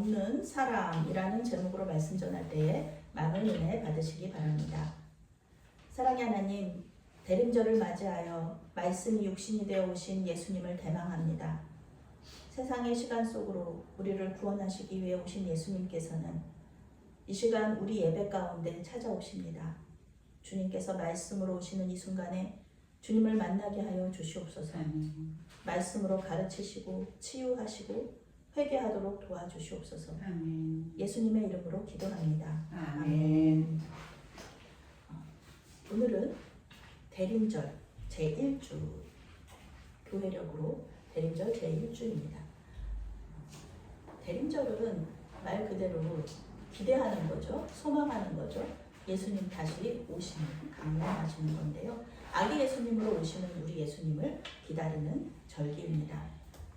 없는 사람이라는 제목으로 말씀 전할 때에 많은 은혜 받으시기 바랍니다. 사랑의 하나님, 대림절을 맞이하여 말씀이 육신이 되어 오신 예수님을 대망합니다. 세상의 시간 속으로 우리를 구원하시기 위해 오신 예수님께서는 이 시간 우리 예배 가운데 찾아오십니다. 주님께서 말씀으로 오시는 이 순간에 주님을 만나게 하여 주시옵소서. 말씀으로 가르치시고 치유하시고 회개하도록 도와주시옵소서. 아멘. 예수님의 이름으로 기도합니다. 아멘. 오늘은 대림절 제1주, 교회력으로 대림절 제1주입니다. 대림절은 말 그대로 기대하는 거죠. 소망하는 거죠. 예수님 다시 오시는, 강림하시는 건데요. 아기 예수님으로 오시는 우리 예수님을 기다리는 절기입니다.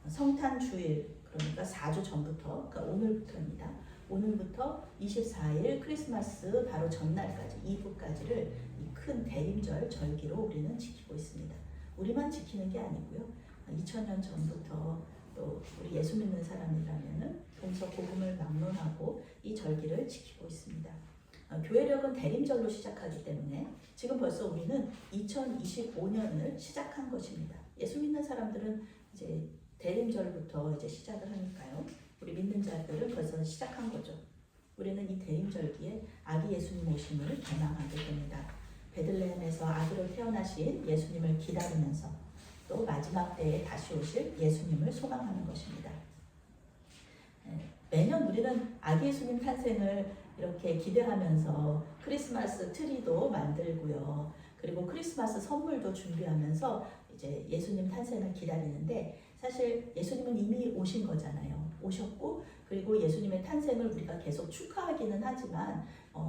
성탄 주일, 그러니까 4주 전부터, 그러니까 오늘부터입니다. 오늘부터 24일 크리스마스 바로 전날까지, 이브까지를 이 큰 대림절 절기로 우리는 지키고 있습니다. 우리만 지키는 게 아니고요. 2000년 전부터 또 우리 예수 믿는 사람이라면은 동서 복음을 막론하고 이 절기를 지키고 있습니다. 교회력은 대림절로 시작하기 때문에 지금 벌써 우리는 2025년을 시작한 것입니다. 예수 믿는 사람들은 이제 대림절부터 이제 시작을 하니까요. 우리 믿는 자들은 벌써 시작한 거죠. 우리는 이 대림절기에 아기 예수님 오심을 대망하게 됩니다. 베들레헴에서 아기로 태어나신 예수님을 기다리면서 또 마지막 때에 다시 오실 예수님을 소망하는 것입니다. 매년 우리는 아기 예수님 탄생을 이렇게 기대하면서 크리스마스 트리도 만들고요. 그리고 크리스마스 선물도 준비하면서 이제 예수님 탄생을 기다리는데, 사실 예수님은 이미 오신 거잖아요. 오셨고, 그리고 예수님의 탄생을 우리가 계속 축하하기는 하지만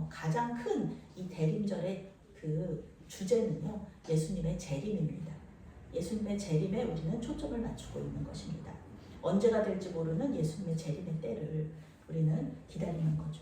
가장 큰 이 대림절의 그 주제는요, 예수님의 재림입니다. 예수님의 재림에 우리는 초점을 맞추고 있는 것입니다. 언제가 될지 모르는 예수님의 재림의 때를 우리는 기다리는 거죠.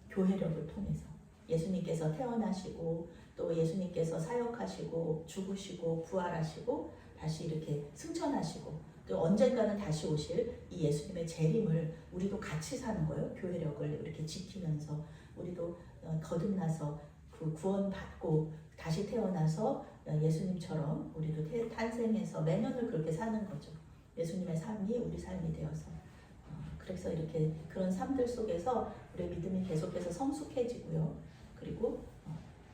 교회력을 통해서 예수님께서 태어나시고 또 예수님께서 사역하시고 죽으시고 부활하시고 다시 이렇게 승천하시고 또 언젠가는 다시 오실 이 예수님의 재림을 우리도 같이 사는 거예요. 교회력을 이렇게 지키면서 우리도 거듭나서 그 구원받고 다시 태어나서 예수님처럼 우리도 탄생해서 매년을 그렇게 사는 거죠. 예수님의 삶이 우리 삶이 되어서. 그래서 이렇게 그런 삶들 속에서 우리의 믿음이 계속해서 성숙해지고요. 그리고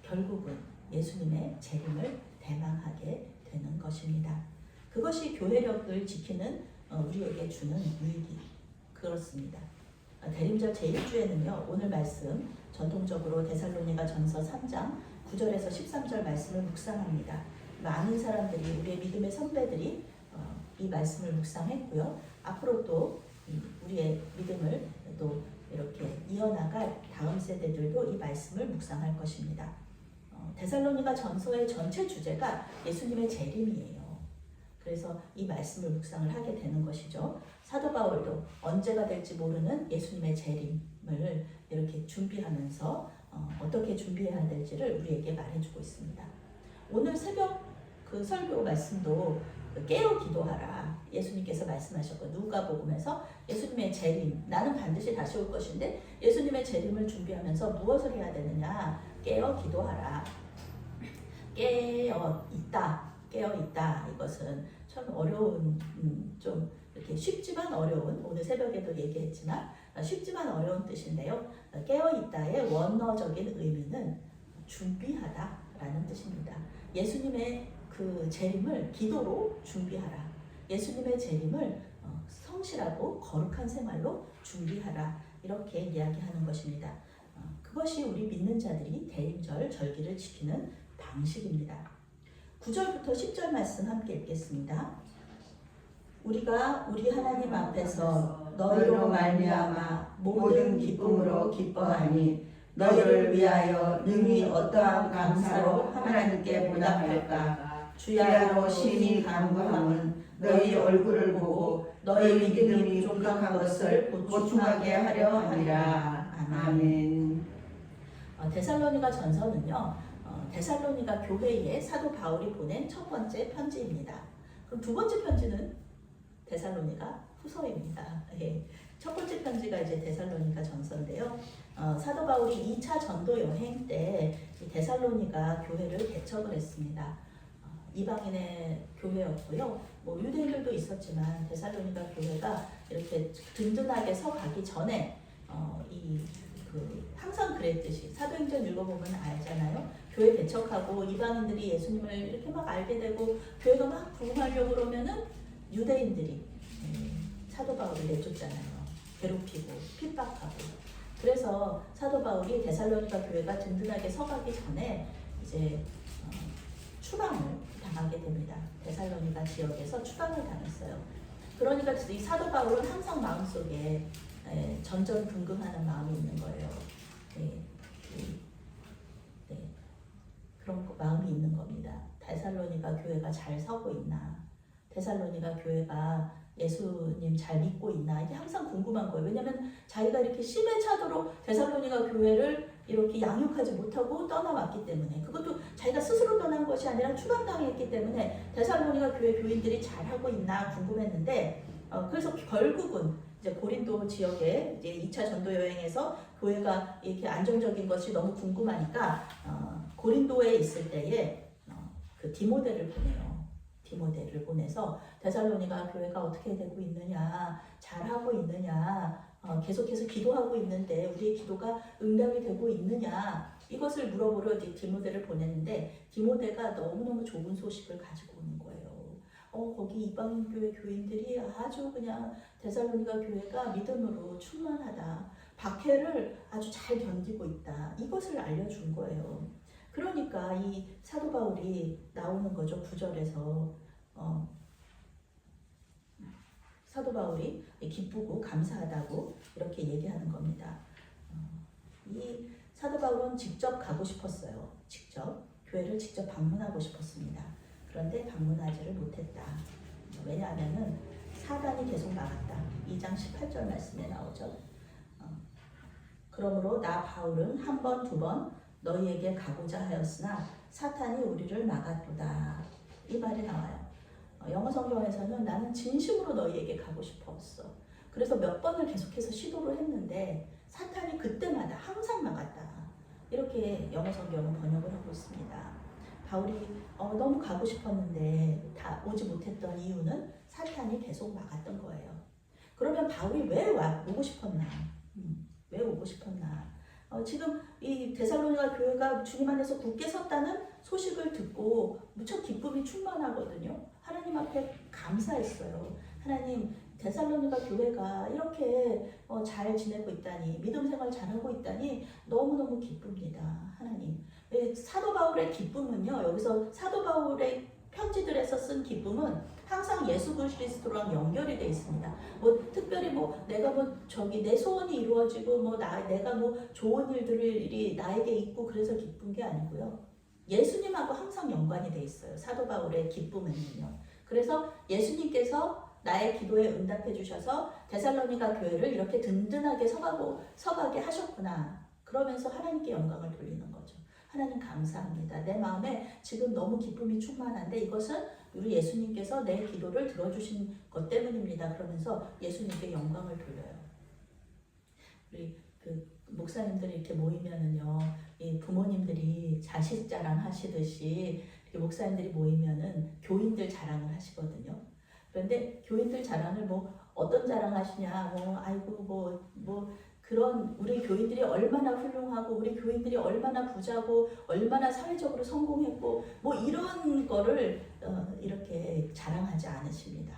결국은 예수님의 재림을 대망하게 되는 것입니다. 그것이 교회력을 지키는 우리에게 주는 유익이 그렇습니다. 대림절 제1주에는요. 오늘 말씀 전통적으로 데살로니가 전서 3장 9절에서 13절 말씀을 묵상합니다. 많은 사람들이, 우리의 믿음의 선배들이 이 말씀을 묵상했고요. 앞으로 또 우리의 믿음을 또 이렇게 이어나갈 다음 세대들도 이 말씀을 묵상할 것입니다. 데살로니가 전서의 전체 주제가 예수님의 재림이에요. 그래서 이 말씀을 묵상을 하게 되는 것이죠. 사도 바울도 언제가 될지 모르는 예수님의 재림을 이렇게 준비하면서 어떻게 준비해야 될지를 우리에게 말해주고 있습니다. 오늘 새벽 그 설교 말씀도 깨어 기도하라. 예수님께서 말씀하셨고, 누가복음에서 예수님의 재림, 나는 반드시 다시 올 것인데 예수님의 재림을 준비하면서 무엇을 해야 되느냐? 깨어 기도하라. 깨어 있다. 이것은 참 어려운, 좀 이렇게 쉽지만 어려운, 오늘 새벽에도 얘기했지만 쉽지만 어려운 뜻인데요. 깨어 있다의 원어적인 의미는 준비하다라는 뜻입니다. 예수님의 그 재림을 기도로 준비하라. 예수님의 재림을 성실하고 거룩한 생활로 준비하라. 이렇게 이야기하는 것입니다. 그것이 우리 믿는 자들이 대림절 절기를 지키는 방식입니다. 9절부터 10절 말씀 함께 읽겠습니다. 우리가 우리 하나님 앞에서 너희로 말미암아 모든 기쁨으로 기뻐하니 너희를 위하여 능히 어떠한 감사로 하나님께 보답할까. 주야로 심히 간구함은 너희 얼굴을 보고 너희 믿음이 족박한 것을 보충하게 하려 함이라. 아멘. 데살로니가 전서는요, 데살로니가 교회에 사도 바울이 보낸 첫 번째 편지입니다. 그럼 두 번째 편지는 데살로니가 후서입니다. 예. 첫 번째 편지가 이제 데살로니가 전서인데요. 사도 바울이 2차 전도 여행 때 데살로니가 교회를 개척을 했습니다. 이방인의 교회였고요. 뭐 유대인들도 있었지만 데살로니가 교회가 이렇게 든든하게 서 가기 전에 항상 그랬듯이 사도행전 읽어보면 알잖아요. 교회 개척하고 이방인들이 예수님을 이렇게 막 알게 되고 교회가 막 부흥하려고 그러면은 유대인들이 사도 바울을 내쫓잖아요. 괴롭히고 핍박하고. 그래서 사도 바울이 데살로니가 교회가 든든하게 서가기 전에 이제 추방을 당하게 됩니다. 데살로니가 지역에서 추방을 당했어요. 그러니까 이 사도 바울은 항상 마음속에 전전긍긍하는 마음이 있는 거예요. 그런 마음이 있는 겁니다. 데살로니가 교회가 잘 서고 있나? 데살로니가 교회가 예수님 잘 믿고 있나? 이게 항상 궁금한 거예요. 왜냐하면 자기가 이렇게 심에 차도록 데살로니가 교회를 이렇게 양육하지 못하고 떠나왔기 때문에, 그것도 자기가 스스로 떠난 것이 아니라 추방당했기 때문에 데살로니가 교회 교인들이 잘하고 있나 궁금했는데, 그래서 결국은 이제 고린도 지역에 이제 2차 전도 여행에서 교회가 이렇게 안정적인 것이 너무 궁금하니까 고린도에 있을 때에 그 디모데를 보내요. 디모데를 보내서 데살로니가 교회가 어떻게 되고 있느냐, 잘하고 있느냐, 계속해서 기도하고 있는데 우리의 기도가 응답이 되고 있느냐, 이것을 물어보러 이제 디모데를 보냈는데 디모데가 너무너무 좋은 소식을 가지고 오는 거예요. 거기 이방인 교회 교인들이 아주 그냥 데살로니가 교회가 믿음으로 충만하다, 박해를 아주 잘 견디고 있다, 이것을 알려준 거예요. 그러니까 이 사도 바울이 나오는 거죠. 9절에서 사도 바울이 기쁘고 감사하다고 이렇게 얘기하는 겁니다. 이 사도 바울은 직접 가고 싶었어요. 교회를 직접 방문하고 싶었습니다. 그런데 방문하지를 못했다. 왜냐하면은 사단이 계속 막았다. 2장 18절 말씀에 나오죠. 그러므로 나 바울은 한 번, 두 번 너희에게 가고자 하였으나 사탄이 우리를 막았도다. 이 말이 나와요. 영어 성경에서는 나는 진심으로 너희에게 가고 싶었어. 그래서 몇 번을 계속해서 시도를 했는데 사탄이 그때마다 항상 막았다. 이렇게 영어 성경은 번역을 하고 있습니다. 바울이 너무 가고 싶었는데 다 오지 못했던 이유는 사탄이 계속 막았던 거예요. 그러면 바울이 왜 오고 싶었나? 왜 오고 싶었나? 지금 이 데살로니가 교회가 주님 안에서 굳게 섰다는 소식을 듣고 무척 기쁨이 충만하거든요. 하나님 앞에 감사했어요. 하나님, 데살로니가 교회가 이렇게 잘 지내고 있다니, 믿음 생활 잘하고 있다니 너무너무 기쁩니다. 하나님. 사도 바울의 기쁨은요, 여기서 사도 바울의 편지들에서 쓴 기쁨은 항상 예수 그리스도랑 연결이 되어 있습니다. 특별히 내가 내 소원이 이루어지고 내가 좋은 일들이 나에게 있고 그래서 기쁜 게 아니고요. 예수님하고 항상 연관이 되어 있어요. 사도 바울의 기쁨은요. 그래서 예수님께서 나의 기도에 응답해 주셔서 데살로니가 교회를 이렇게 든든하게 서가게 하셨구나. 그러면서 하나님께 영광을 돌리는 거죠. 하나님 감사합니다. 내 마음에 지금 너무 기쁨이 충만한데 이것은 우리 예수님께서 내 기도를 들어주신 것 때문입니다. 그러면서 예수님께 영광을 돌려요. 우리 목사님들이 이렇게 모이면은요, 이 부모님들이 자식 자랑 하시듯이 이렇게 목사님들이 모이면은 교인들 자랑을 하시거든요. 그런데 교인들 자랑을 어떤 자랑 하시냐, 그런 우리 교인들이 얼마나 훌륭하고 우리 교인들이 얼마나 부자고 얼마나 사회적으로 성공했고 이런 거를 이렇게 자랑하지 않으십니다.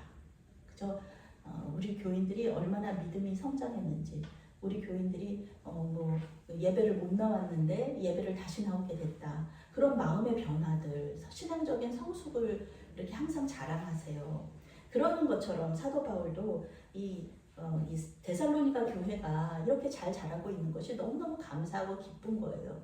그죠? 우리 교인들이 얼마나 믿음이 성장했는지, 우리 교인들이 예배를 못 나왔는데 예배를 다시 나오게 됐다. 그런 마음의 변화들, 신앙적인 성숙을 이렇게 항상 자랑하세요. 그러는 것처럼 사도 바울도 이 데살로니가 교회가 이렇게 잘 자라고 있는 것이 너무너무 감사하고 기쁜 거예요.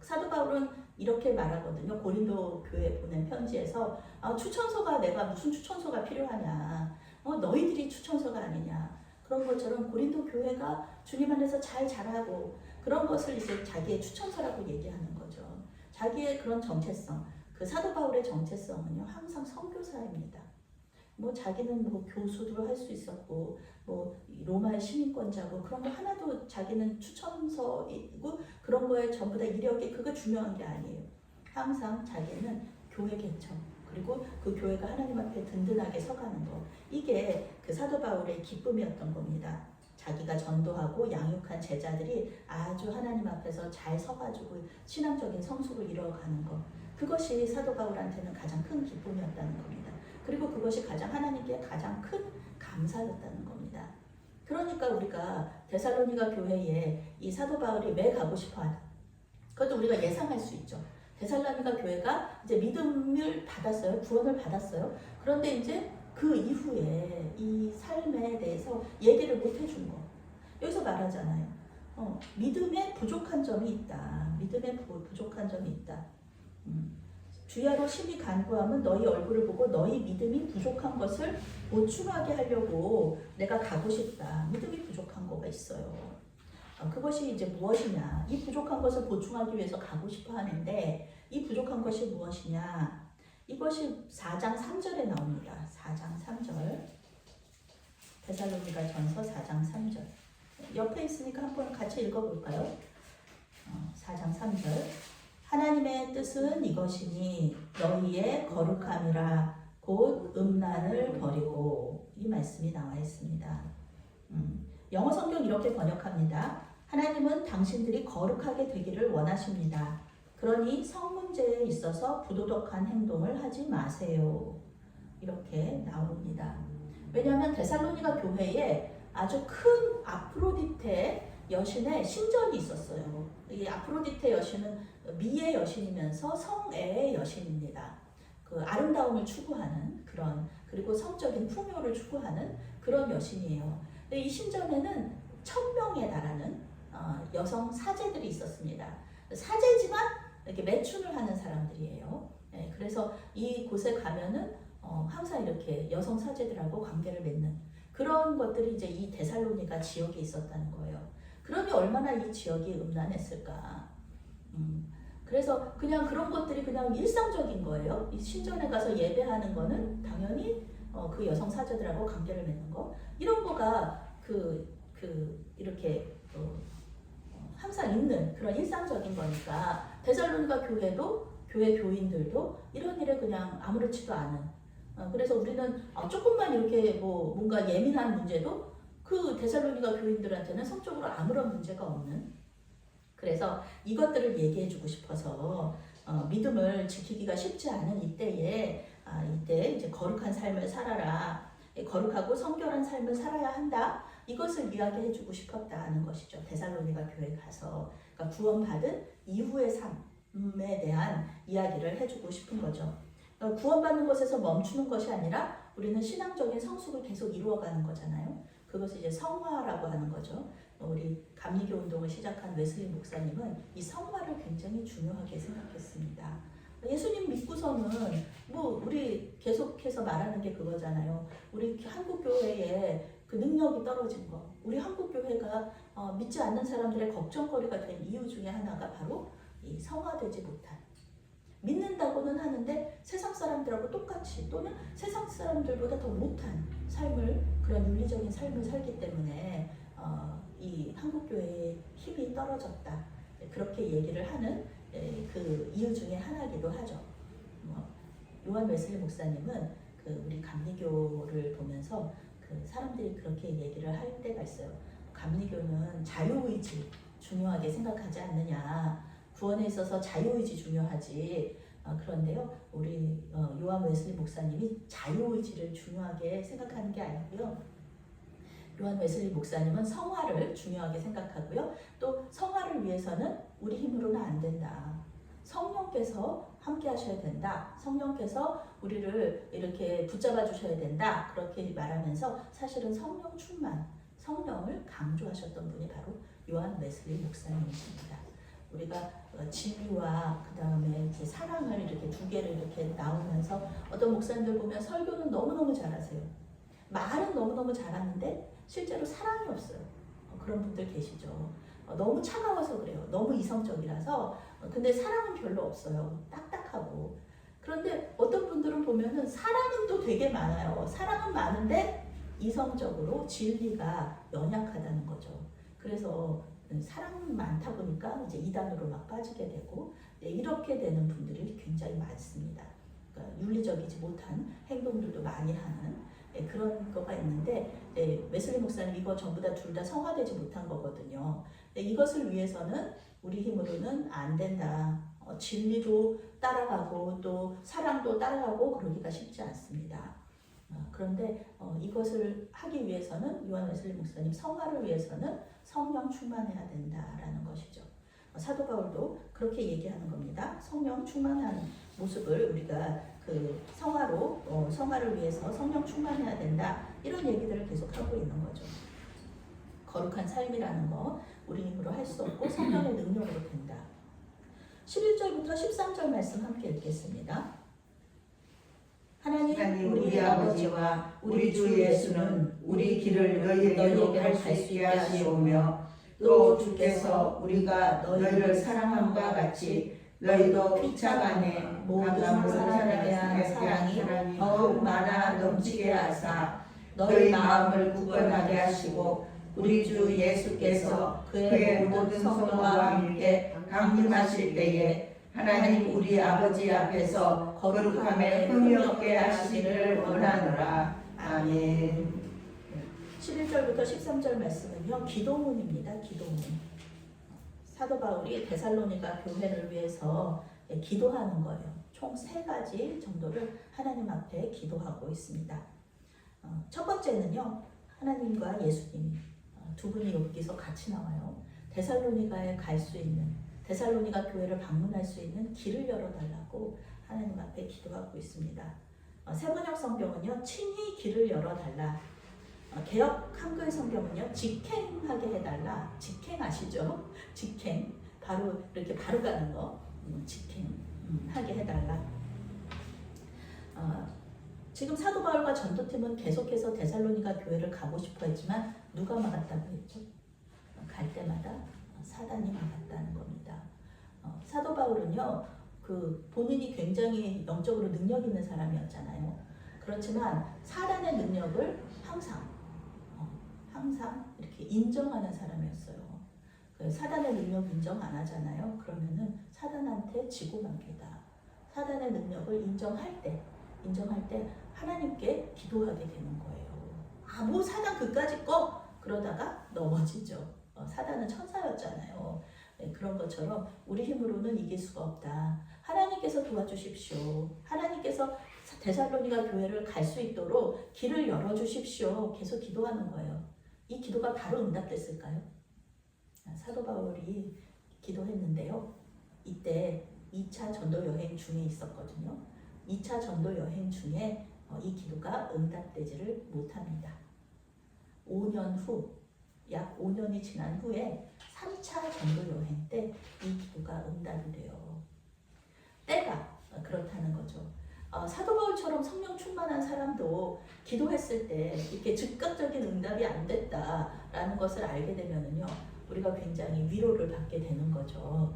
사도 바울은 이렇게 말하거든요. 고린도 교회 보낸 편지에서 추천서가 내가 무슨 추천서가 필요하냐. 너희들이 추천서가 아니냐. 그런 것처럼 고린도 교회가 주님 안에서 잘 자라고 그런 것을 이제 자기의 추천서라고 얘기하는 거죠. 자기의 그런 정체성, 그 사도 바울의 정체성은요, 항상 선교사입니다. 뭐 자기는 뭐 교수도 할 수 있었고 뭐 로마의 시민권자고 그런 거 하나도 자기는 추천서이고 그런 거에 전부 다 이력이 그거 중요한 게 아니에요. 항상 자기는 교회 개척 그리고 그 교회가 하나님 앞에 든든하게 서가는 거 이게 그 사도 바울의 기쁨이었던 겁니다. 자기가 전도하고 양육한 제자들이 아주 하나님 앞에서 잘 서가지고 신앙적인 성숙을 이뤄가는 것 그것이 사도 바울한테는 가장 큰 기쁨이었다는 겁니다. 그리고 그것이 가장 하나님께 가장 큰 감사였다는 겁니다. 그러니까 우리가 데살로니가 교회에 이 사도 바울이 왜 가고 싶어하나 그것도 우리가 예상할 수 있죠. 데살로니가 교회가 이제 믿음을 받았어요. 구원을 받았어요. 그런데 이제 그 이후에 이 삶에 대해서 얘기를 못 해준 거. 여기서 말하잖아요. 믿음에 부족한 점이 있다. 믿음에 부족한 점이 있다. 주야로 심히 간구함은 너희 얼굴을 보고 너희 믿음이 부족한 것을 보충하게 하려고 내가 가고 싶다. 믿음이 부족한 거가 있어요. 그것이 이제 무엇이냐? 이 부족한 것을 보충하기 위해서 가고 싶어 하는데 이 부족한 것이 무엇이냐? 이것이 4장 3절에 나옵니다. 4장 3절. 데살로니가 전서 4장 3절. 옆에 있으니까 한번 같이 읽어볼까요? 4장 3절. 하나님의 뜻은 이것이니 너희의 거룩함이라 곧 음란을 버리고 이 말씀이 나와 있습니다. 영어 성경 이렇게 번역합니다. 하나님은 당신들이 거룩하게 되기를 원하십니다. 그러니 성 문제에 있어서 부도덕한 행동을 하지 마세요. 이렇게 나옵니다. 왜냐하면 데살로니가 교회에 아주 큰 아프로디테 여신의 신전이 있었어요. 이 아프로디테 여신은 미의 여신이면서 성애의 여신입니다. 그 아름다움을 추구하는 그런 그리고 성적인 풍요를 추구하는 그런 여신이에요. 근데 이 신전에는 1000명에 달하는 여성 사제들이 있었습니다. 사제지만 이렇게 매춘을 하는 사람들이에요. 네, 그래서 이 곳에 가면은 항상 이렇게 여성 사제들하고 관계를 맺는 그런 것들이 이제 이 데살로니가 지역에 있었다는 거예요. 그러니 얼마나 이 지역이 음란했을까. 그래서 그냥 그런 것들이 그냥 일상적인 거예요. 이 신전에 가서 예배하는 거는 당연히 그 여성 사제들하고 관계를 맺는 거 이런 거가 이렇게 항상 있는 그런 일상적인 거니까 데살로니가 교회도 교회 교인들도 이런 일에 그냥 아무렇지도 않은 그래서 우리는 조금만 이렇게 뭐 뭔가 예민한 문제도 그 데살로니가 교인들한테는 성적으로 아무런 문제가 없는 그래서 이것들을 얘기해 주고 싶어서 믿음을 지키기가 쉽지 않은 이때에 이때 이제 거룩한 삶을 살아라 거룩하고 성결한 삶을 살아야 한다 이것을 이야기해 주고 싶었다는 것이죠. 데살로니가 교회에 가서 그러니까 구원받은 이후의 삶에 대한 이야기를 해주고 싶은 거죠. 구원받는 것에서 멈추는 것이 아니라 우리는 신앙적인 성숙을 계속 이루어가는 거잖아요. 그것을 이제 성화라고 하는 거죠. 우리 감리교 운동을 시작한 웨슬리 목사님은 이 성화를 굉장히 중요하게 생각했습니다. 예수님 믿고서는 뭐 우리 계속해서 말하는 게 그거잖아요. 우리 한국 교회에 그 능력이 떨어진 거. 우리 한국 교회가 믿지 않는 사람들의 걱정거리가 된 이유 중에 하나가 바로 이 성화되지 못한. 믿는다고는 하는데 세상 사람들하고 똑같이 또는 세상 사람들보다 더 못한 삶을 그런 윤리적인 삶을 살기 때문에 이 한국 교회의 힘이 떨어졌다. 그렇게 얘기를 하는 그 이유 중에 하나이기도 하죠. 요한 웨슬리 목사님은 그 우리 감리교를 보면서 그 사람들이 그렇게 얘기를 할 때가 있어요. 감리교는 자유의지 중요하게 생각하지 않느냐. 구원에 있어서 자유의지 중요하지. 그런데요, 우리 요한 웨슬리 목사님이 자유의지를 중요하게 생각하는 게 아니고요. 요한 웨슬리 목사님은 성화를 중요하게 생각하고요. 또 성화를 위해서는 우리 힘으로는 안 된다. 성령께서 함께 하셔야 된다. 성령께서 우리를 이렇게 붙잡아 주셔야 된다. 그렇게 말하면서 사실은 성령 충만, 성령을 강조하셨던 분이 바로 요한 웨슬리 목사님이십니다. 우리가 진리와 그 다음에 사랑을 이렇게 두 개를 이렇게 나오면서 어떤 목사님들 보면 설교는 너무너무 잘하세요. 말은 너무너무 잘하는데 실제로 사랑이 없어요. 그런 분들 계시죠. 너무 차가워서 그래요. 너무 이성적이라서 근데 사랑은 별로 없어요. 딱딱하고 그런데 어떤 분들은 보면은 사랑은 또 되게 많아요. 사랑은 많은데 이성적으로 진리가 연약하다는 거죠. 그래서 사랑은 많다 보니까 이제 이단으로 막 빠지게 되고 이렇게 되는 분들이 굉장히 많습니다. 그러니까 윤리적이지 못한 행동들도 많이 하는 그런 거가 있는데 웨슬리 목사님 이거 전부 다 둘 다 성화되지 못한 거거든요. 이것을 위해서는 우리 힘으로는 안 된다. 진리도 따라가고 또 사랑도 따라가고 그러기가 쉽지 않습니다. 그런데 이것을 하기 위해서는 요한 웨슬리 목사님 성화를 위해서는 성령 충만해야 된다라는 것이죠. 사도 바울도 그렇게 얘기하는 겁니다. 성령 충만한 모습을 우리가 그 성화를 위해서 성령 충만해야 된다 이런 얘기들을 계속 하고 있는 거죠. 거룩한 삶이라는 거 우리 힘으로 할 수 없고 성령의 능력으로 된다. 11절부터 13절 말씀 함께 읽겠습니다. 하나님 우리 아버지와 우리 주 예수는 우리 길을 너희에게로 갈 수 있게 하시오며 또 주께서 우리가 너희를 사랑함과 같이 너희도 피차 간에 모든 사람에 대한 사랑이 더욱 많아 넘치게 하사 너희 마음을 굳건하게 하시고 우리 주 예수께서 그의 모든 성도와 함께 강림하실 때에 하나님 우리 아버지 앞에서 거룩함에 흠이 없게 하시기를 원하노라. 아멘. 11절부터 13절 말씀은요. 기도문입니다. 기도문. 사도 바울이 데살로니가 교회를 위해서 기도하는 거예요. 총 3가지 정도를 하나님 앞에 기도하고 있습니다. 첫 번째는요. 하나님과 예수님 두 분이 여기서 같이 나와요. 데살로니가에 갈 수 있는 데살로니가 교회를 방문할 수 있는 길을 열어달라고 하나님 앞에 기도하고 있습니다. 세번역 성경은요. 친히 길을 열어달라. 개역 한글 성경은요. 직행하게 해달라. 직행 아시죠? 직행. 바로 이렇게 바로 가는 거. 직행하게 해달라. 지금 사도 바울과 전도팀은 계속해서 데살로니가 교회를 가고 싶어 했지만 누가 막았다고 했죠? 갈 때마다 사단이 막았다는 겁니다. 사도 바울은요, 본인이 굉장히 영적으로 능력 있는 사람이었잖아요. 그렇지만 사단의 능력을 항상 이렇게 인정하는 사람이었어요. 사단의 능력 인정 안 하잖아요. 그러면은 사단한테 지고 맙니다. 사단의 능력을 인정할 때 하나님께 기도하게 되는 거예요. 뭐 사단 그까짓 거 그러다가 넘어지죠. 사단은 천사였잖아요. 그런 것처럼 우리 힘으로는 이길 수가 없다. 하나님께서 도와주십시오. 하나님께서 데살로니가 교회를 갈 수 있도록 길을 열어주십시오. 계속 기도하는 거예요. 이 기도가 바로 응답됐을까요? 사도 바울이 기도했는데요. 이때 2차 전도 여행 중에 있었거든요. 2차 전도 여행 중에 이 기도가 응답되지를 못합니다. 5년 후, 약 5년이 지난 후에 3차 전도 여행 때 이 기도가 응답이 돼요. 때가 그렇다는 거죠. 사도 바울처럼 성령 충만한 사람도 기도했을 때 이렇게 즉각적인 응답이 안 됐다라는 것을 알게 되면은요, 우리가 굉장히 위로를 받게 되는 거죠.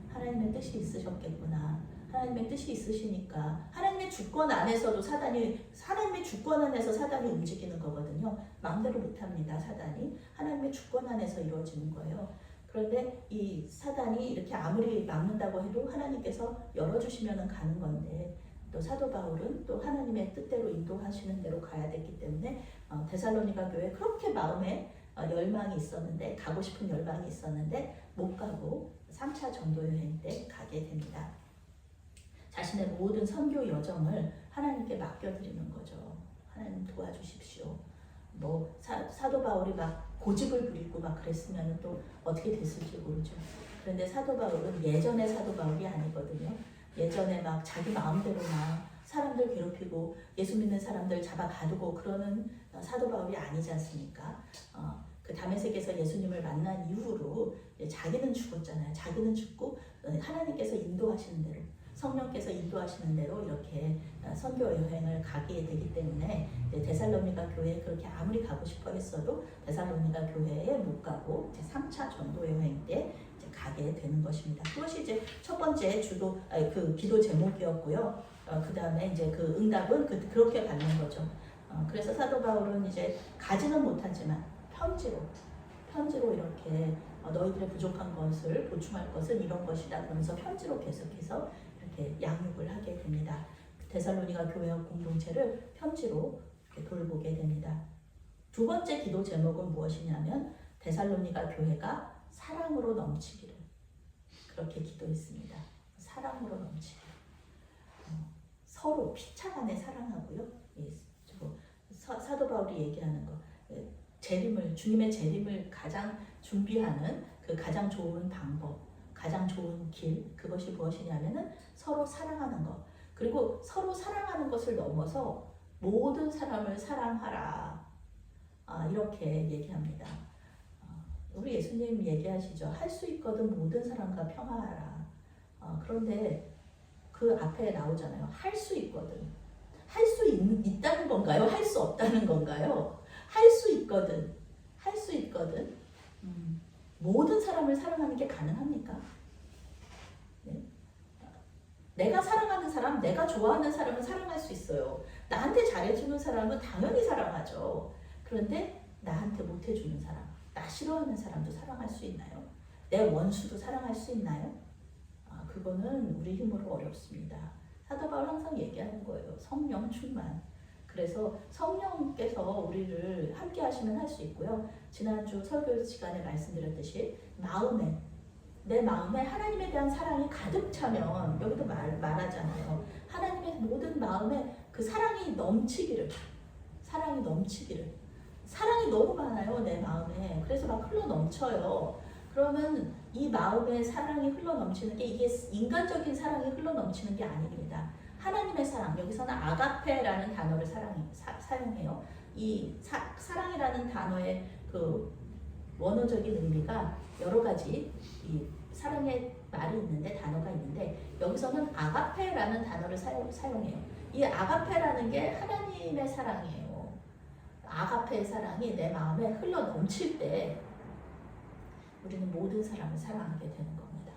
하나님의 뜻이 있으셨겠구나. 하나님의 뜻이 있으시니까 하나님의 주권 안에서도 하나님의 주권 안에서 사단이 움직이는 거거든요. 마음대로 못합니다. 사단이 하나님의 주권 안에서 이루어지는 거예요. 그런데 이 사단이 이렇게 아무리 막는다고 해도 하나님께서 열어주시면 가는 건데 또 사도 바울은 또 하나님의 뜻대로 인도하시는 대로 가야 됐기 때문에 데살로니가 교회에 그렇게 마음에 열망이 있었는데 가고 싶은 열망이 있었는데 못 가고 3차 전도 여행 때 가게 됩니다. 자신의 모든 선교 여정을 하나님께 맡겨드리는 거죠. 하나님 도와주십시오. 사도 바울이 막 고집을 부리고 막 그랬으면 또 어떻게 됐을지 모르죠. 그런데 사도 바울은 예전의 사도 바울이 아니거든요. 예전에 막 자기 마음대로 막 사람들 괴롭히고 예수 믿는 사람들 잡아 가두고 그러는 사도 바울이 아니지 않습니까? 그 다메섹에서 예수님을 만난 이후로 자기는 죽었잖아요. 자기는 죽고 하나님께서 인도하시는 대로 성령께서 인도하시는 대로 이렇게 선교 여행을 가게 되기 때문에 데살로니가 교회에 그렇게 아무리 가고 싶어 했어도 데살로니가 교회에 못 가고 3차 전도 여행 때 가게 되는 것입니다. 그것이 이제 첫 번째 그 기도 제목이었고요. 그 다음에 이제 그 응답은 그렇게 받는 거죠. 그래서 사도 바울은 이제 가지는 못하지만 편지로 이렇게 너희들의 부족한 것을 보충할 것은 이런 것이다 그러면서 편지로 계속해서 이렇게 양육을 하게 됩니다. 데살로니가 교회와 공동체를 편지로 이렇게 돌보게 됩니다. 두 번째 기도 제목은 무엇이냐면 데살로니가 교회가 사랑으로 넘치기를 그렇게 기도했습니다. 사랑으로 넘치기를 서로 피차간에 사랑하고요. 사도 바울이 얘기하는 거 주님의 재림을 가장 준비하는 그 가장 좋은 방법, 가장 좋은 길 그것이 무엇이냐면은 서로 사랑하는 것. 그리고 서로 사랑하는 것을 넘어서 모든 사람을 사랑하라. 이렇게 얘기합니다. 우리 예수님 얘기하시죠. 할 수 있거든 모든 사람과 평화하라. 그런데 그 앞에 나오잖아요. 할 수 있거든. 할 수 있다는 건가요? 할 수 없다는 건가요? 할 수 있거든. 할 수 있거든. 모든 사람을 사랑하는 게 가능합니까? 네? 내가 사랑하는 사람, 내가 좋아하는 사람은 사랑할 수 있어요. 나한테 잘해주는 사람은 당연히 사랑하죠. 그런데 나한테 못해주는 사람, 나 싫어하는 사람도 사랑할 수 있나요? 내 원수도 사랑할 수 있나요? 그거는 우리 힘으로 어렵습니다. 사도 바울 항상 얘기하는 거예요. 성령 충만. 그래서 성령께서 우리를 함께 하시면 할 수 있고요. 지난주 설교 시간에 말씀드렸듯이 내 마음에 하나님에 대한 사랑이 가득 차면 여기도 말하잖아요. 하나님의 모든 마음에 그 사랑이 넘치기를 사랑이 너무 많아요. 내 마음에. 그래서 막 흘러 넘쳐요. 그러면 이 마음에 사랑이 흘러 넘치는 게 이게 인간적인 사랑이 흘러 넘치는 게 아닙니다. 하나님의 사랑, 여기서는 아가페라는 단어를 사용해요. 이 사랑이라는 단어의 그 원어적인 의미가 여러 가지 이 사랑의 말이 있는데 단어가 있는데 여기서는 아가페라는 단어를 사용해요. 이 아가페라는 게 하나님의 사랑이에요. 아가페의 사랑이 내 마음에 흘러 넘칠 때 우리는 모든 사람을 사랑하게 되는 겁니다.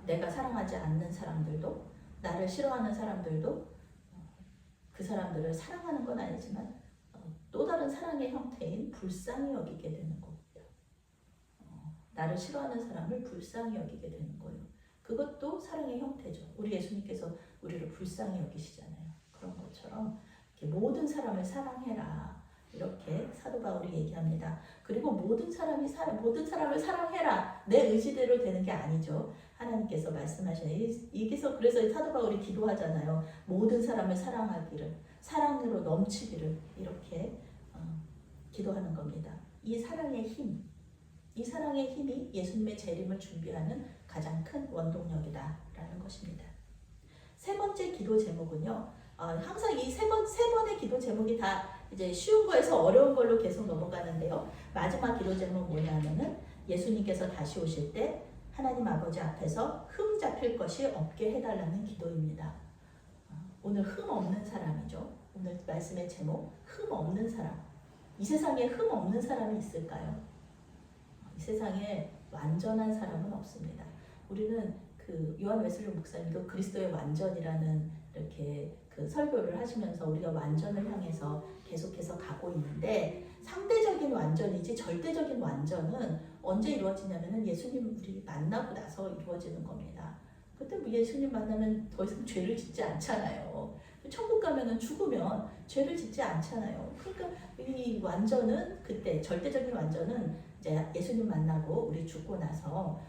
내가 사랑하지 않는 사람들도 나를 싫어하는 사람들도 그 사람들을 사랑하는 건 아니지만 또 다른 사랑의 형태인 불쌍히 여기게 되는 겁니다. 나를 싫어하는 사람을 불쌍히 여기게 되는 거예요. 그것도 사랑의 형태죠. 우리 예수님께서 우리를 불쌍히 여기시잖아요. 그런 것처럼 이렇게 모든 사람을 사랑해라. 이렇게 사도 바울이 얘기합니다. 그리고 모든 사람을 사랑해라. 내 의지대로 되는 게 아니죠. 하나님께서 말씀하시는 그래서 사도 바울이 기도하잖아요. 모든 사람을 사랑하기를, 사랑으로 넘치기를 이렇게 기도하는 겁니다. 이 사랑의 힘이 예수님의 재림을 준비하는 가장 큰 원동력이다라는 것입니다. 세 번째 기도 제목은요. 항상 이 세 번의 기도 제목이 다 이제 쉬운 거에서 어려운 걸로 계속 넘어가는데요. 마지막 기도 제목 뭐냐면은 예수님께서 다시 오실 때 하나님 아버지 앞에서 흠 잡힐 것이 없게 해달라는 기도입니다. 오늘 흠 없는 사람이죠. 오늘 말씀의 제목 흠 없는 사람. 이 세상에 흠 없는 사람이 있을까요? 이 세상에 완전한 사람은 없습니다. 우리는 그 요한 웨슬리 목사님도 그리스도의 완전이라는 이렇게 그 설교를 하시면서 우리가 완전을 향해서 계속해서 가고 있는데 상대적인 완전이지 절대적인 완전은 언제 이루어지냐면은 예수님 우리 만나고 나서 이루어지는 겁니다. 그때 뭐 예수님 만나면 더 이상 죄를 짓지 않잖아요. 천국 가면은 죽으면 죄를 짓지 않잖아요. 그러니까 이 완전은 그때 절대적인 완전은 이제 예수님 만나고 우리 죽고 나서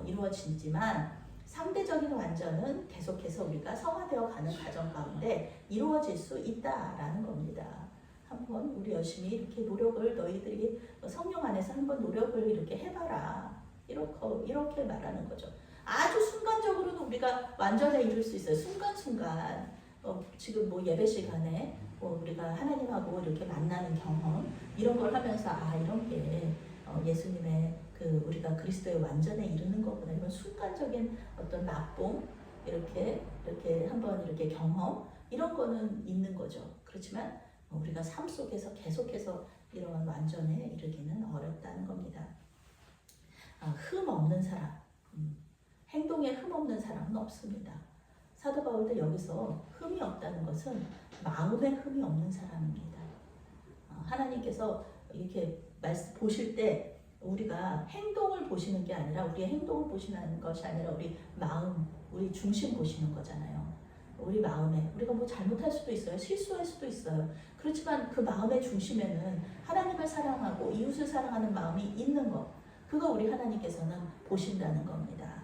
이루어지지만 상대적인 완전은 계속해서 우리가 성화되어 가는 과정 가운데 이루어질 수 있다라는 겁니다. 한번 우리 열심히 이렇게 노력을 너희들이 성령 안에서 한번 노력을 이렇게 해봐라. 이렇게 말하는 거죠. 아주 순간적으로는 우리가 완전에 이룰 수 있어요. 순간순간 지금 뭐 예배 시간에 우리가 하나님하고 이렇게 만나는 경험 이런 걸 하면서 이런 게 예수님의 그 우리가 그리스도의 완전에 이르는 거구나. 이런 순간적인 어떤 나쁨 이렇게 한번 이렇게 경험 이런 거는 있는 거죠. 그렇지만 우리가 삶 속에서 계속해서 이런 완전에 이르기는 어렵다는 겁니다. 흠 없는 사람. 행동에 흠없는 사람은 없습니다. 사도 바울도 여기서 흠이 없다는 것은 마음에 흠이 없는 사람입니다. 하나님께서 이렇게 보실 때 우리가 행동을 보시는 게 아니라 우리의 행동을 보시는 것이 아니라 우리 마음, 우리 중심 보시는 거잖아요. 우리 마음에 우리가 뭐 잘못할 수도 있어요. 실수할 수도 있어요. 그렇지만 그 마음의 중심에는 하나님을 사랑하고 이웃을 사랑하는 마음이 있는 것, 그거 우리 하나님께서는 보신다는 겁니다.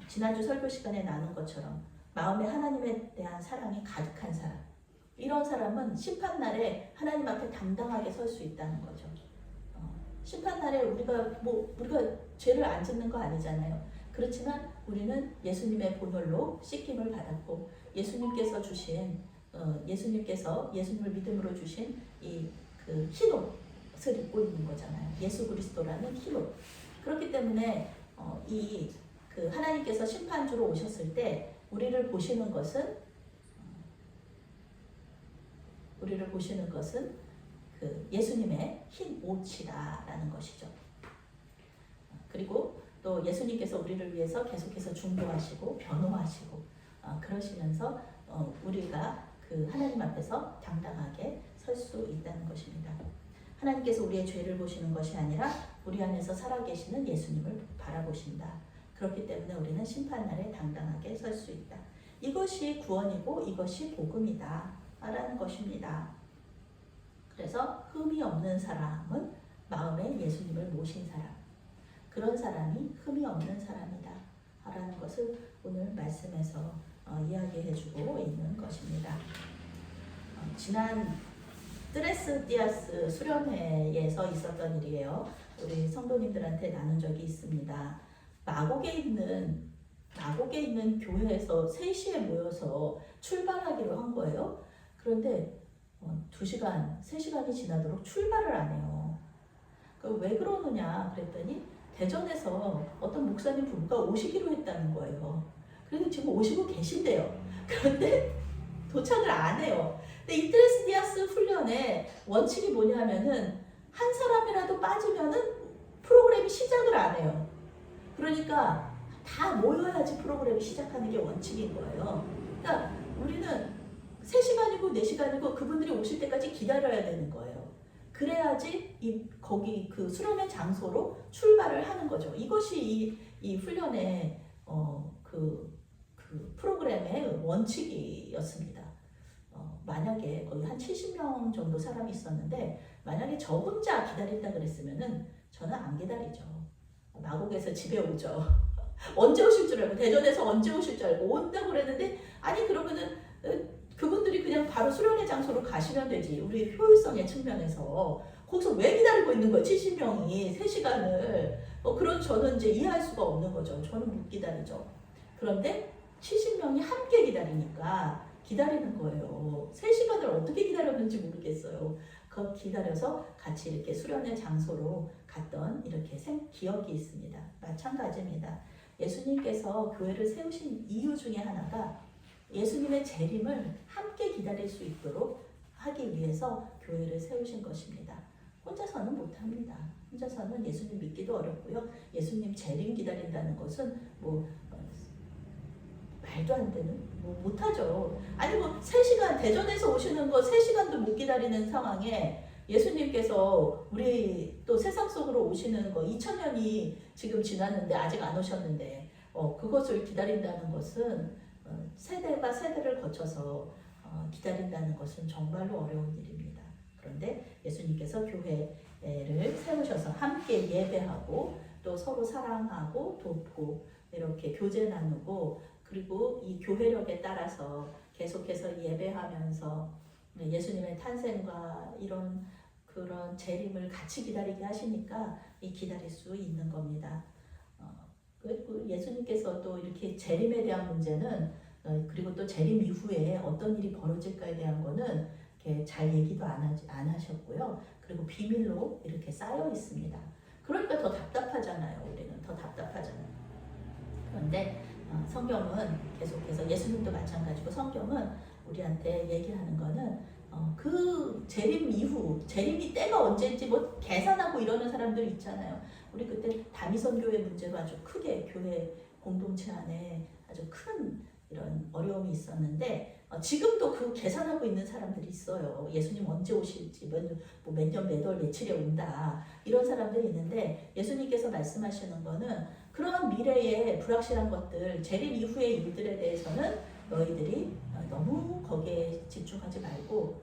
지난주 설교 시간에 나눈 것처럼 마음에 하나님에 대한 사랑이 가득한 사람, 이런 사람은 심판날에 하나님 앞에 당당하게 설 수 있다는 거죠. 심판날에 우리가 죄를 안 짓는 거 아니잖아요. 그렇지만 우리는 예수님의 보혈로 씻김을 받았고 예수님께서 예수님을 믿음으로 주신 그 흰옷을 입고 있는 거잖아요. 예수 그리스도라는 흰옷. 그렇기 때문에 그 하나님께서 심판주로 오셨을 때 우리를 보시는 것은 그 예수님의 흰 옷이라는 것이죠. 그리고 또 예수님께서 우리를 위해서 계속해서 중보하시고 변호하시고 그러시면서 우리가 그 하나님 앞에서 당당하게 설 수 있다는 것입니다. 하나님께서 우리의 죄를 보시는 것이 아니라 우리 안에서 살아계시는 예수님을 바라보신다. 그렇기 때문에 우리는 심판날에 당당하게 설 수 있다. 이것이 구원이고 이것이 복음이다 라는 것입니다. 그래서 흠이 없는 사람은 마음에 예수님을 모신 사람, 그런 사람이 흠이 없는 사람이다 라는 것을 오늘 말씀에서 이야기해주고 있는 것입니다. 지난 뜨레스디아스 수련회에서 있었던 일이에요. 우리 성도님들한테 나눈 적이 있습니다. 마곡에 있는 교회에서 3시에 모여서 출발하기로 한 거예요. 그런데 2시간, 3시간이 지나도록 출발을 안 해요. 왜 그러느냐 그랬더니 대전에서 어떤 목사님 부부가 오시기로 했다는 거예요. 그래서 지금 오시고 계신대요. 그런데 도착을 안 해요. 근데 이 트레스디아스 훈련의 원칙이 뭐냐면은 한 사람이라도 빠지면은 프로그램이 시작을 안 해요. 그러니까 다 모여야지 프로그램이 시작하는 게 원칙인 거예요. 그러니까 우리는 3시간이고 4시간이고 그분들이 오실 때까지 기다려야 되는 거예요. 그래야지 거기 그 수련의 장소로 출발을 하는 거죠. 이것이 이 훈련의 그 프로그램의 원칙이었습니다. 만약에 거의 한 70명 정도 사람이 있었는데 만약에 저 혼자 기다린다 그랬으면은 저는 안 기다리죠. 마곡에서 집에 오죠. 언제 오실 줄 알고, 대전에서 언제 오실 줄 알고 온다고 그랬는데 아니 그러면은 그분들이 그냥 바로 수련회 장소로 가시면 되지. 우리 효율성의 측면에서 거기서 왜 기다리고 있는 거예요? 70명이 3시간을. 그런 저는 이제 이해할 수가 없는 거죠. 저는 못 기다리죠. 그런데 70명이 함께 기다리니까 기다리는 거예요. 3시간을 어떻게 기다렸는지 모르겠어요. 그 기다려서 같이 이렇게 수련회 장소로 갔던 이렇게 기억이 있습니다. 마찬가지입니다. 예수님께서 교회를 세우신 이유 중에 하나가 예수님의 재림을 함께 기다릴 수 있도록 하기 위해서 교회를 세우신 것입니다. 혼자서는 못합니다. 혼자서는 예수님 믿기도 어렵고요. 예수님 재림 기다린다는 것은 말도 안 되는, 못하죠. 아니 3시간, 대전에서 오시는 거 3시간도 못 기다리는 상황에 예수님께서 우리 또 세상 속으로 오시는 거 2000년이 지금 지났는데 아직 안 오셨는데 그것을 기다린다는 것은 세대가 세대를 거쳐서 기다린다는 것은 정말로 어려운 일입니다. 그런데 예수님께서 교회를 세우셔서 함께 예배하고 또 서로 사랑하고 돕고 이렇게 교제 나누고 그리고 이 교회력에 따라서 계속해서 예배하면서 예수님의 탄생과 이런 그런 재림을 같이 기다리게 하시니까 기다릴 수 있는 겁니다. 그리고 예수님께서도 이렇게 재림에 대한 문제는 그리고 또 재림 이후에 어떤 일이 벌어질까에 대한 거는 이렇게 잘 얘기도 안 하셨고요. 그리고 비밀로 이렇게 쌓여 있습니다. 그러니까 더 답답하잖아요. 우리는 더 답답하잖아요. 그런데 성경은 계속해서 예수님도 마찬가지고 성경은 우리한테 얘기하는 거는 그 재림 이후 재림이 때가 언제인지 뭐 계산하고 이러는 사람들 있잖아요. 우리 그때 다미선 교회 문제로 아주 크게 교회 공동체 안에 아주 큰 이런 어려움이 있었는데 지금도 그 계산하고 있는 사람들이 있어요. 예수님 언제 오실지 몇 년, 몇 월, 며칠에 온다 이런 사람들이 있는데 예수님께서 말씀하시는 거는 그런 미래의 불확실한 것들 재림 이후의 일들에 대해서는 너희들이 너무 거기에 집중하지 말고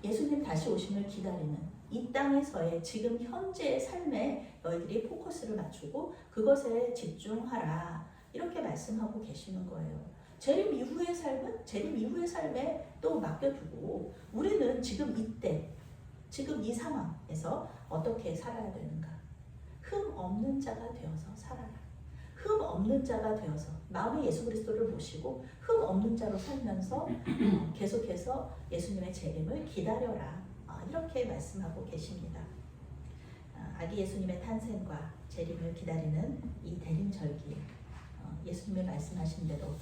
예수님 다시 오심을 기다리는 이 땅에서의 지금 현재의 삶에 너희들이 포커스를 맞추고 그것에 집중하라 이렇게 말씀하고 계시는 거예요. 재림 이후의 삶은 재림 이후의 삶에 또 맡겨두고 우리는 지금 이때 지금 이 상황에서 어떻게 살아야 되는가? 흠 없는 자가 되어서 살아라. 흠 없는 자가 되어서 마음에 예수 그리스도를 모시고 흠 없는 자로 살면서 계속해서 예수님의 재림을 기다려라. 이렇게 말씀하고 계십니다. 아기 예수님의 탄생과 재림을 기다리는 이 대림절기 예수님이 말씀하신 대로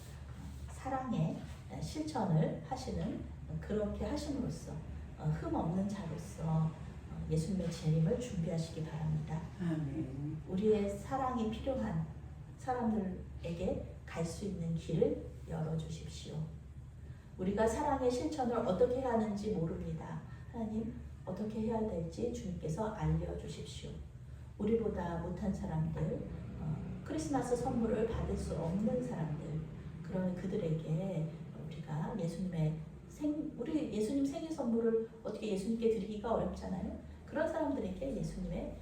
사랑의 실천을 하시는 그렇게 하심으로써 흠 없는 자로서 예수님의 재림을 준비하시기 바랍니다. 아멘. 우리의 사랑이 필요한 사람들에게 갈 수 있는 길을 열어주십시오. 우리가 사랑의 실천을 어떻게 해야 하는지 모릅니다. 하나님 어떻게 해야 될지 주님께서 알려주십시오. 우리보다 못한 사람들, 크리스마스 선물을 받을 수 없는 사람들, 그런 그들에게 우리가 우리 예수님 생일 선물을 어떻게 예수님께 드리기가 어렵잖아요. 그런 사람들에게 예수님의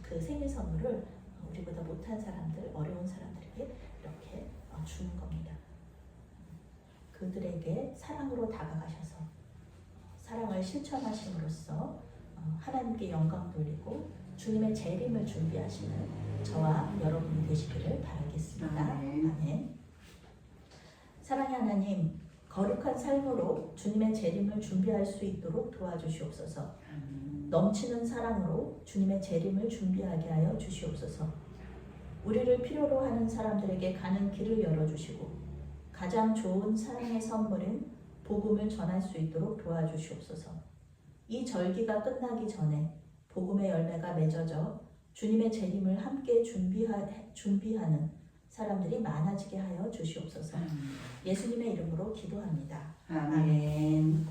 그 생일 선물을 우리보다 못한 사람들, 어려운 사람들에게 이렇게 주는 겁니다. 그들에게 사랑으로 다가가셔서 사랑을 실천하심으로써 하나님께 영광 돌리고 주님의 재림을 준비하시는 저와 여러분이 되시기를 바라겠습니다. 아멘. 사랑의 하나님, 거룩한 삶으로 주님의 재림을 준비할 수 있도록 도와주시옵소서. 넘치는 사랑으로 주님의 재림을 준비하게 하여 주시옵소서. 우리를 필요로 하는 사람들에게 가는 길을 열어주시고 가장 좋은 사랑의 선물인 복음을 전할 수 있도록 도와주시옵소서. 이 절기가 끝나기 전에 복음의 열매가 맺어져 주님의 재림을 함께 준비하는 사람들이 많아지게 하여 주시옵소서. 예수님의 이름으로 기도합니다. 아멘.